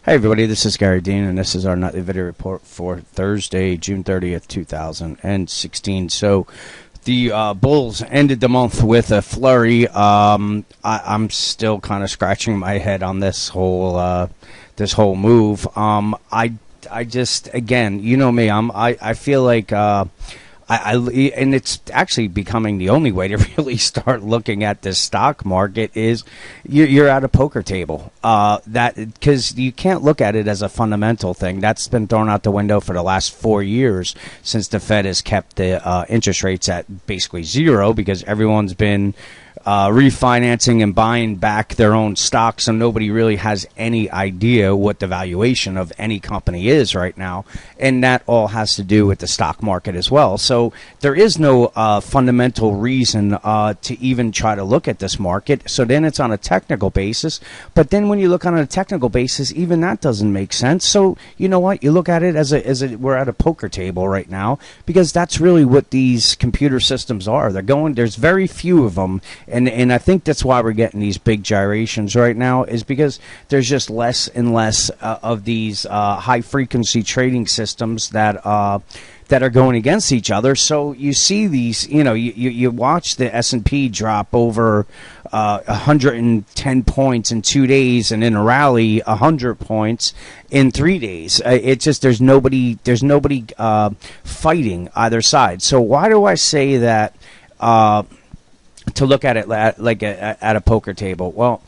Hey everybody, this is Gary Dean, and this is our nightly video report for Thursday, June 30th, 2016. So, the Bulls ended the month with a flurry. I'm still kind of scratching my head on this whole move. I just, again, you know me, I feel like and it's actually becoming the only way to really start looking at the stock market is you're at a poker table. Because you can't look at it as a fundamental thing. That's been thrown out the window for the last 4 years since the Fed has kept the interest rates at basically zero because everyone's been refinancing and buying back their own stocks, so nobody really has any idea what the valuation of any company is right now, and that all has to do with the stock market as well. So there is no fundamental reason to even try to look at this market. So then it's on a technical basis, but then when you look on a technical basis, even that doesn't make sense. So you know what? You look at it as we're at a poker table right now, because that's really what these computer systems are. There's very few of them. And I think that's why we're getting these big gyrations right now, is because there's just less and less of these high-frequency trading systems that are going against each other. So you see these, you watch the S&P drop over 110 points in 2 days, and in a rally 100 points in 3 days. It's just there's nobody fighting either side. So why do I say that? To look at it like at a poker table. Well,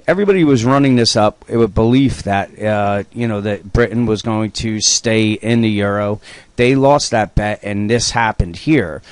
everybody was running this up with belief that that Britain was going to stay in the euro. They lost that bet, and this happened here.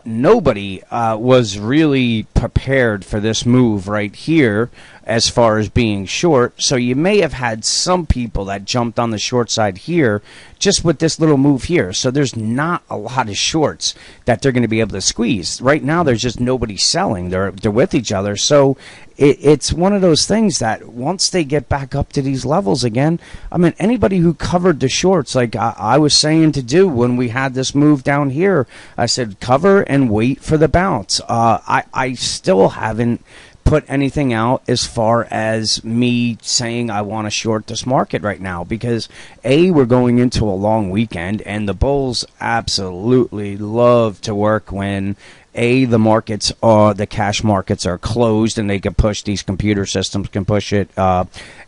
Nobody was really prepared for this move right here as far as being short. So you may have had some people that jumped on the short side here just with this little move here. So there's not a lot of shorts that they're going to be able to squeeze. Right now there's just nobody selling. They're with each other. So it's one of those things that once they get back up to these levels again, I mean, anybody who covered the shorts, like I was saying to do when we had this move down here, I said cover and wait for the bounce. I still haven't put anything out as far as me saying I want to short this market right now, because we're going into a long weekend, and the Bulls absolutely love to work when the markets the cash markets are closed, and they can push, these computer systems can push it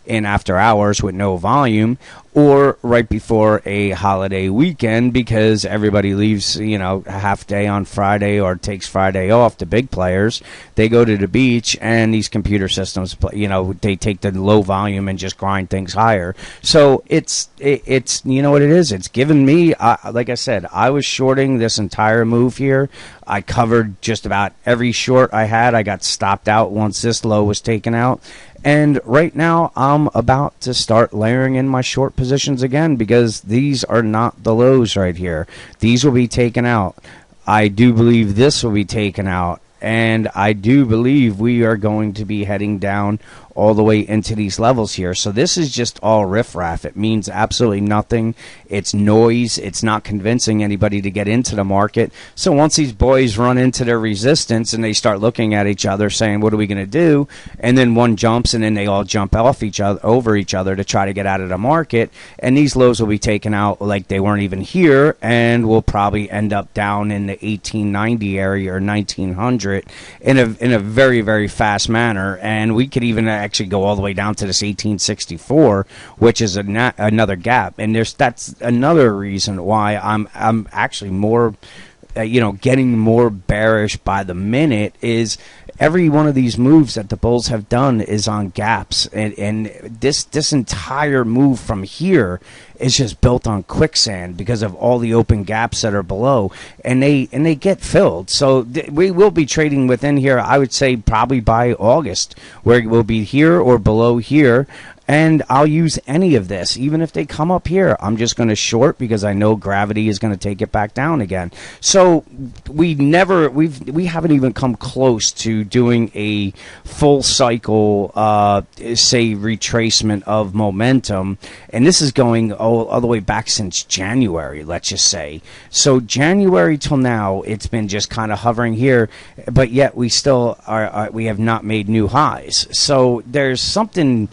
in after hours with no volume, or right before a holiday weekend, because everybody leaves, a half day on Friday or takes Friday off. The big players, they go to the beach, and these computer systems, they take the low volume and just grind things higher. So it's you know what it is. It's given me, like I said, I was shorting this entire move here. I covered just about every short I had. I got stopped out once this low was taken out. And right now, I'm about to start layering in my short positions again, because these are not the lows right here. These will be taken out. I do believe this will be taken out. And I do believe we are going to be heading down all the way into these levels here. So this is just all riffraff. It means absolutely nothing. It's noise. It's not convincing anybody to get into the market. So once these boys run into their resistance and they start looking at each other saying, what are we going to do? And then one jumps, and then they all jump off over each other to try to get out of the market. And these lows will be taken out like they weren't even here, and will probably end up down in the 1890 area or 1900 in a very, very fast manner. And we could even actually go all the way down to this 1864, which is another gap. And that's another reason why I'm actually more getting more bearish by the minute, is every one of these moves that the Bulls have done is on gaps, and this entire move from here is just built on quicksand because of all the open gaps that are below, and they get filled. So we will be trading within here, I would say probably by August, where we'll be here or below here. And I'll use any of this, even if they come up here. I'm just going to short because I know gravity is going to take it back down again. So we haven't even come close to doing a full cycle, say, retracement of momentum. And this is going all the way back since January, let's just say. So January till now, it's been just kind of hovering here, but yet we still we have not made new highs. So there's something,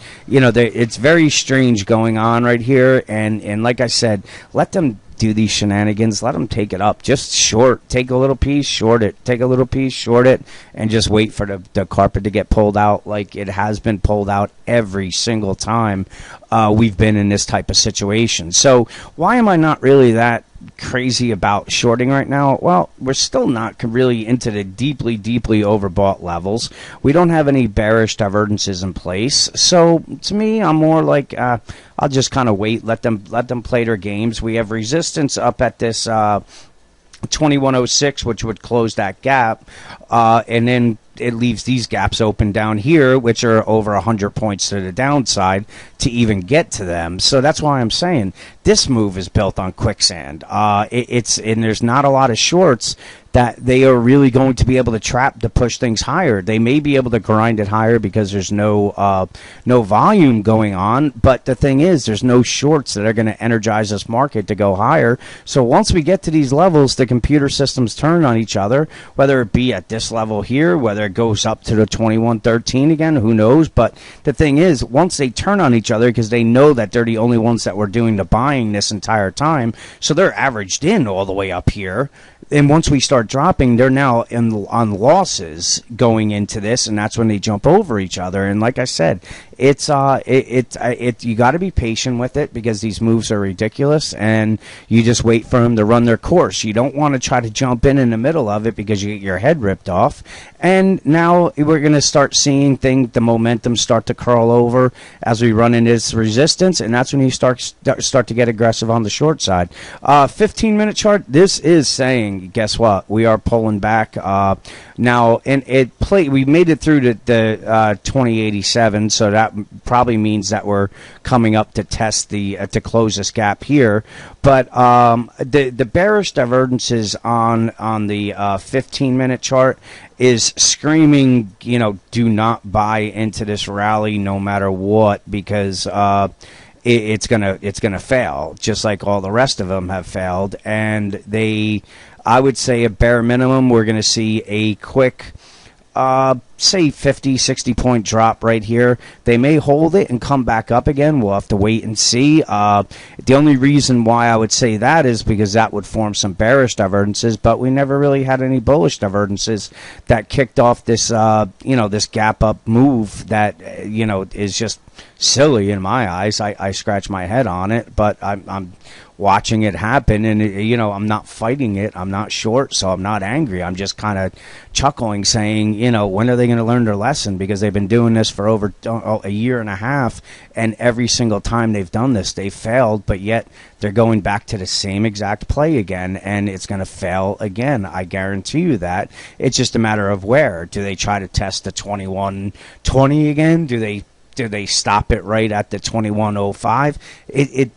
it's very strange going on right here, and like I said, let them do these shenanigans. Let them take it up. Just short. Take a little piece, short it. Take a little piece, short it, and just wait for the carpet to get pulled out like it has been pulled out every single time we've been in this type of situation. So why am I not really that crazy about shorting right now? Well, we're still not really into the deeply overbought levels. We don't have any bearish divergences in place. So to me, I'm more like I'll just kind of wait, let them play their games. We have resistance up at this 2106, which would close that gap, and then it leaves these gaps open down here, which are over 100 points to the downside to even get to them. So that's why I'm saying this move is built on quicksand. And there's not a lot of shorts that they are really going to be able to push things higher. They may be able to grind it higher because there's no volume going on, but the thing is, there's no shorts that are going to energize this market to go higher. So once we get to these levels, the computer systems turn on each other, whether it be at this level here, whether it goes up to the 2113 again, who knows? But the thing is, once they turn on each other, because they know that they're the only ones that were doing the buying this entire time, so they're averaged in all the way up here. And once we start dropping, they're now on losses going into this, and that's when they jump over each other. And like I said, it's you got to be patient with it because these moves are ridiculous, and you just wait for them to run their course. You don't want to try to jump in the middle of it because you get your head ripped off. And now we're going to start seeing the momentum start to curl over as we run into this resistance, and that's when you start to get aggressive on the short side. 15-minute chart. This is saying, guess what? We are pulling back now, and we made it through the 2087, so that probably means that we're coming up to test to close this gap here. But the bearish divergences on the 15-minute chart is screaming, do not buy into this rally no matter what, because it's gonna fail, just like all the rest of them have failed. And I would say, at bare minimum, we're going to see a quick, say 50, 60 point drop right here. They may hold it and come back up again. We'll have to wait and see. The only reason why I would say that is because that would form some bearish divergences, but we never really had any bullish divergences that kicked off this, this gap up move that, is just silly in my eyes. I scratch my head on it, but I'm watching it happen, and I'm not fighting it. I'm not short, so I'm not angry. I'm just kind of chuckling, saying, when are they going to learn their lesson? Because they've been doing this for over a year and a half, and every single time they've done this, they've failed, but yet they're going back to the same exact play again, and it's going to fail again. I guarantee you that. It's just a matter of where. Do they try to test the 2120 again? Do they stop it right at the 2105?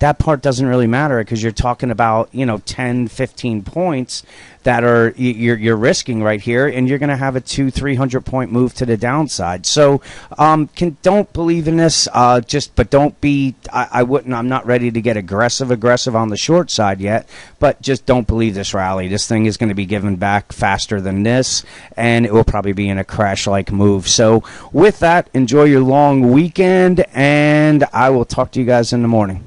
That part doesn't really matter, because you're talking about 10, 15 points that are you're risking right here, and you're going to have a 200-300 point move to the downside. So don't believe in this, but don't be. I'm not ready to get aggressive on the short side yet, but just don't believe this rally. This thing is going to be given back faster than this, and it will probably be in a crash-like move. So with that, enjoy your long weekend, and I will talk to you guys in the morning.